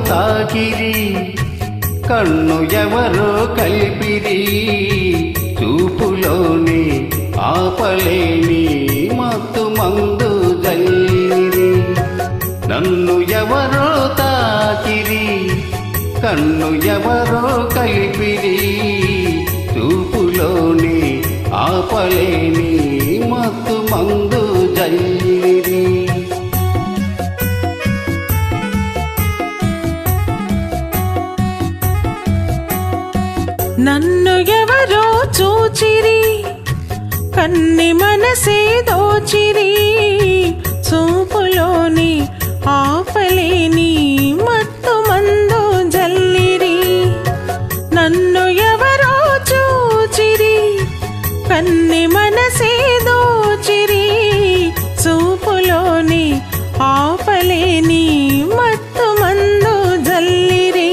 తాకిరి కన్ను ఎవరో కలిపిరి చూపులోని ఆపలేని మత్తు మందు జల్లిరి నన్ను ఎవరో తాకిరి కన్ను ఎవరో కలిపిరి చూపులోని ఆపలేని మత్తు మందు జల్లిరి నన్ను ఎవరో చూచిరి కన్ని మనసే దోచిరి చూపులోని ఆపలేని మత్తు మందు జల్లిరి నన్ను ఎవరో చూచిరి కన్ని మనసే దోచిరి చూపులోని ఆపలేని మత్తు మందు జల్లిరి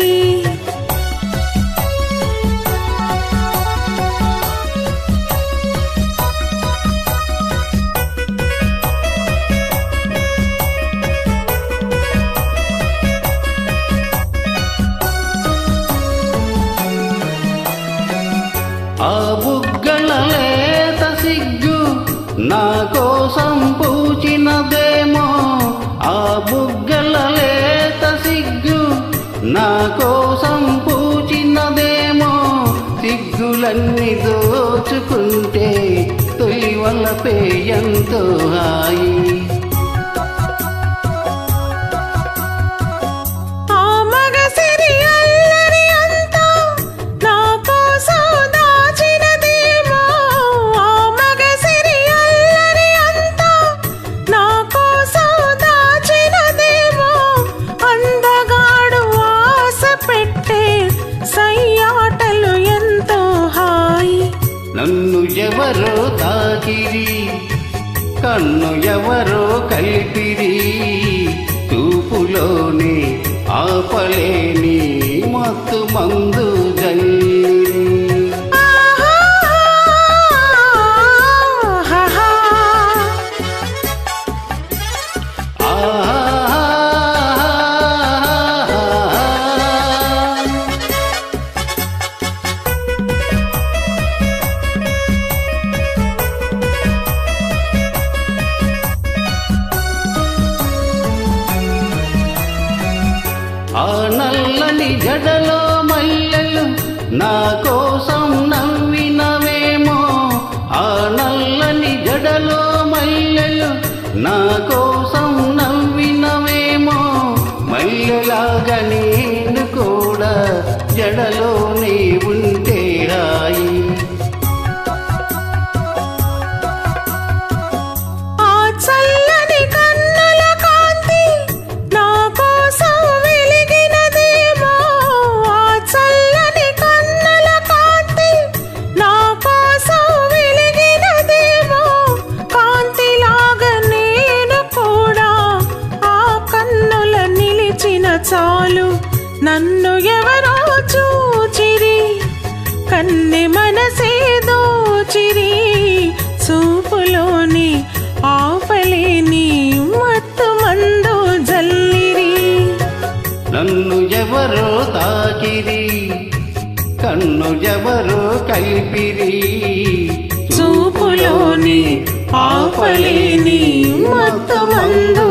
ఆ బుగ్గల లేత సిగ్గు నా కోసం పూచినదేమో ఆ బుగ్గల లేత సిగ్గు నా కోసం పూచినదేమో సిగ్గులన్నీ దోచుకుంటే తొలి వలపే ఎంతో హాయి నన్ను ఎవరో తాకిరి కన్ను ఎవరో కలిపిరి చూపులోని ఆపలేని మత్తు మందు జల్లిరి ఆ నల్లని జడలో మల్లెలు నా కోసం నవ్వినవేమో ఆ నల్లని జడలో మల్లెలు నా కోసం నవ్వినవేమో మల్లెలాగా నేను కూడా జడలోనే ఉంటే హాయి చాలు నన్ను ఎవరో చూచిరి కన్నె మనసే దోచిరి చూపులోని ఆపలేని మత్తు మందు జల్లిరి నన్ను ఎవరో తాకిరి కన్ను ఎవరో కలిపిరి చూపులోని ఆపలేని మత్తు మందు